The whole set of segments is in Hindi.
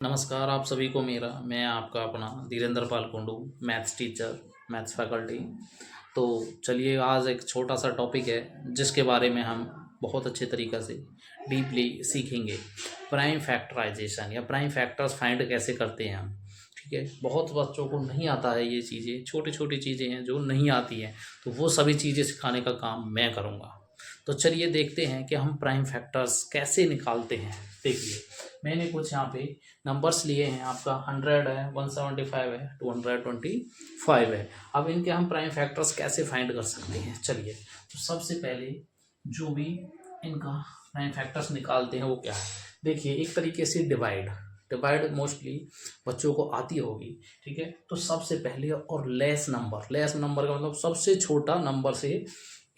नमस्कार आप सभी को मेरा मैं आपका अपना Dhirendra Pal Kundu maths teacher maths faculty. तो चलिए आज एक छोटा सा टॉपिक है जिसके बारे में हम बहुत अच्छे तरीक़े से डीपली सीखेंगे। प्राइम फैक्टराइजेशन या प्राइम फैक्टर्स फाइंड कैसे करते हैं हम। ठीक है, बहुत बच्चों को नहीं आता है, ये चीज़ें छोटी छोटी चीज़ें हैं जो नहीं आती हैं, तो वो सभी चीज़ें सिखाने का काम मैं करूँगा। तो चलिए देखते हैं कि हम प्राइम फैक्टर्स कैसे निकालते हैं। देखिए मैंने कुछ यहाँ पे नंबर्स लिए हैं, आपका 100 है, 175 है, 225 है। अब इनके हम प्राइम फैक्टर्स कैसे फाइंड कर सकते हैं। चलिए तो सबसे पहले जो भी इनका प्राइम फैक्टर्स निकालते हैं वो क्या है। देखिए एक तरीके से डिवाइड मोस्टली बच्चों को आती होगी। ठीक है, तो सबसे पहले और लेस नंबर का मतलब सबसे छोटा नंबर से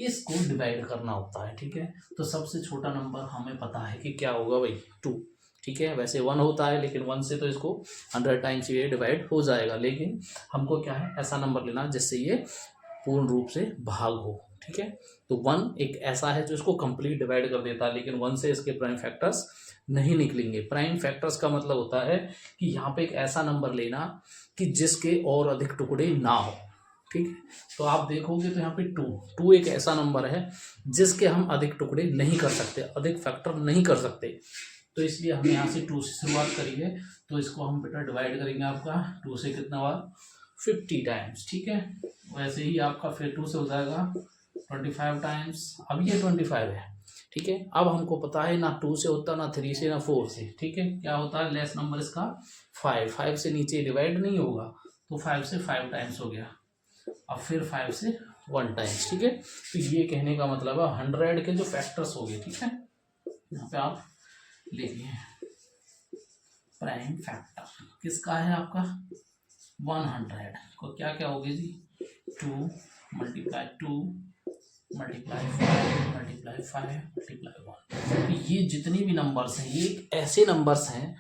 इसको डिवाइड करना होता है। ठीक है, तो सबसे छोटा नंबर हमें पता है कि क्या होगा भाई 2। ठीक है, वैसे 1 होता है लेकिन 1 से तो इसको 100 टाइम्स ये डिवाइड हो जाएगा, लेकिन हमको क्या है ऐसा नंबर लेना जिससे ये पूर्ण रूप से भाग हो। ठीक है, तो 1 एक ऐसा है जो इसको कंप्लीट डिवाइड कर देता है, लेकिन 1 से इसके प्राइम फैक्टर्स नहीं निकलेंगे। प्राइम फैक्टर्स का मतलब होता है कि यहाँ पे एक ऐसा नंबर लेना कि जिसके और अधिक टुकड़े ना हो। ठीक है, तो आप देखोगे तो यहाँ पे 2 एक ऐसा नंबर है जिसके हम अधिक टुकड़े नहीं कर सकते, अधिक फैक्टर नहीं कर सकते, तो इसलिए हम यहाँ से 2 से शुरुआत करेंगे। तो इसको हम बेटा डिवाइड करेंगे आपका 2 से कितना बार 50 टाइम्स। ठीक है, वैसे ही आपका फिर 2 से हो जाएगा 25 टाइम्स। अब ये 25 है। ठीक है, अब हमको पता है ना 2 से होता, ना 3 से, ना 4 से। ठीक है, क्या होता है लेस नंबर इसका 5 से नीचे डिवाइड नहीं होगा, तो 5 से 5 टाइम्स हो गया। अब फिर 5 से 1 टाइम्स। ठीक है, तो ये कहने का मतलब है 100 के जो फैक्टर्स हो गए। ठीक है, यहाँ पे आप लिखिए प्राइम फैक्टर किसका है आपका 100 को क्या क्या होगी जी 2 मल्टीप्लाई 2 मल्टीप्लाई 5 मल्टीप्लाई 5 मल्टीप्लाई 1। तो ये जितने भी नंबर्स हैं ये ऐसे नंबर्स हैं,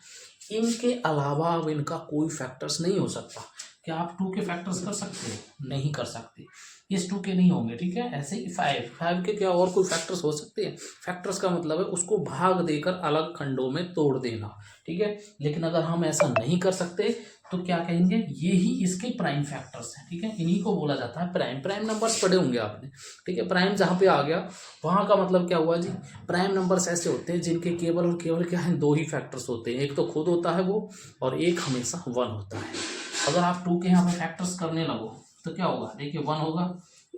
इनके अलावा अब इनका कोई फैक्टर्स नहीं हो सकता। क्या आप 2 के फैक्टर्स कर सकते हैं? नहीं कर सकते, इस 2 के नहीं होंगे। ठीक है, ऐसे ही 5 के क्या और कोई फैक्टर्स हो सकते हैं? फैक्टर्स का मतलब है उसको भाग देकर अलग खंडों में तोड़ देना। ठीक है, लेकिन अगर हम ऐसा नहीं कर सकते तो क्या कहेंगे, ये ही इसके प्राइम फैक्टर्स हैं। ठीक है, इन्हीं को बोला जाता है प्राइम नंबर्स पढ़े होंगे आपने। ठीक है, प्राइम जहाँ पे आ गया वहाँ का मतलब क्या हुआ जी, प्राइम नंबर्स ऐसे होते हैं जिनके केवल और केवल क्या है 2 ही फैक्टर्स होते हैं, एक तो खुद होता है वो, और एक हमेशा 1 होता है। अगर आप 2 के यहाँ पे फैक्टर्स करने लगो तो क्या होगा, देखिए 1 होगा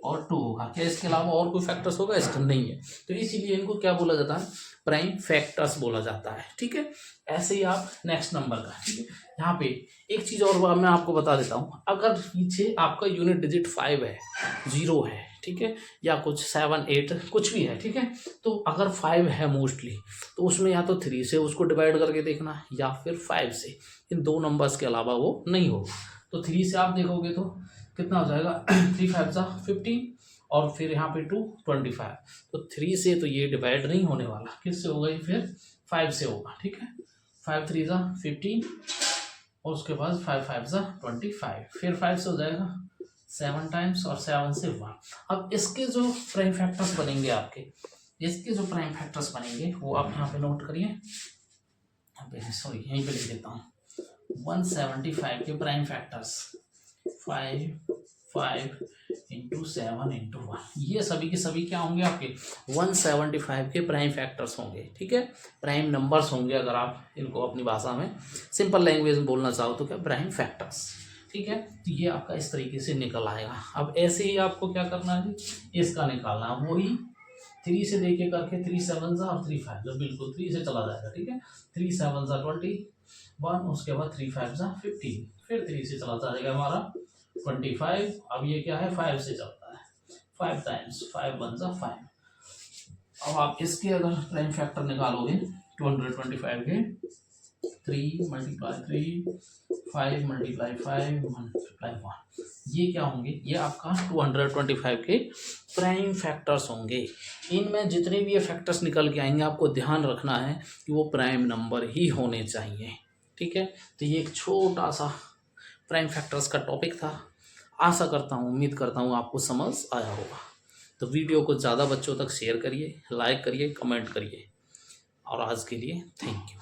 और 2 होगा, क्या इसके अलावा और कोई फैक्टर्स होगा? इसका नहीं है, तो इसीलिए इनको क्या बोला जाता है प्राइम फैक्टर्स बोला जाता है। ठीक है, ऐसे ही आप नेक्स्ट नंबर का। ठीक है, यहाँ पे एक चीज़ और मैं आपको बता देता हूँ, अगर पीछे आपका यूनिट डिजिट 5 है, 0 है, ठीक है, या कुछ 7 8 कुछ भी है, ठीक है, तो अगर 5 है मोस्टली तो उसमें या तो 3 से उसको डिवाइड करके देखना या फिर 5 से, इन 2 नंबर्स के अलावा वो नहीं होगा। तो 3 से आप देखोगे तो कितना हो जाएगा 3 5 जा 15 और फिर यहाँ पे 2 25। तो 3 से तो ये डिवाइड नहीं होने वाला, किससे होगा ये फिर 5 से होगा। ठीक है, 5 3 जा 15 और उसके बाद 5 5 जा 25, फिर 5 से हो जाएगा 7 टाइम्स और 7 से 1। अब इसके जो प्राइम फैक्टर्स बनेंगे आपके, इसके जो प्राइम फैक्टर्स बनेंगे वो आप यहाँ पे नोट करिए, सॉरी यहीं पे लिख देता हूँ। 175 के प्राइम फैक्टर्स 5 5 इंटू 7 इंटू 1, ये सभी के सभी क्या होंगे आपके 175 के प्राइम फैक्टर्स होंगे। ठीक है, प्राइम नंबर्स होंगे, अगर आप इनको अपनी भाषा में सिंपल लैंग्वेज में बोलना चाहो तो क्या प्राइम फैक्टर्स। ठीक है, तो ये आपका इस तरीके से निकल आएगा। अब ऐसे ही आपको क्या करना है, इसका निकालना है, वही 3 से देके करके 3 7 और 3 5 जो बिल्कुल 3 से चला जाएगा। ठीक है, 3 7 21, उसके बाद 3 5 15, फिर 3 से चला जाएगा हमारा 25। अब ये क्या है 5 से चलता है, 5 टाइम्स 5 1 5। अब आप इसके अगर प्राइम फैक्टर निकालोगे 225 के 3 मल्टीप्लाई 3 5 मल्टीप्लाई 5 मल्टीप्लाई 1, ये क्या होंगे, ये आपका 225 के प्राइम फैक्टर्स होंगे। इनमें जितने भी ये फैक्टर्स निकल के आएंगे आपको ध्यान रखना है कि वो प्राइम नंबर ही होने चाहिए। ठीक है, तो ये एक छोटा सा प्राइम फैक्टर्स का टॉपिक था। आशा करता हूँ, उम्मीद करता हूँ आपको समझ आया होगा। तो वीडियो को ज़्यादा बच्चों तक शेयर करिए, लाइक करिए, कमेंट करिए, और आज के लिए थैंक यू।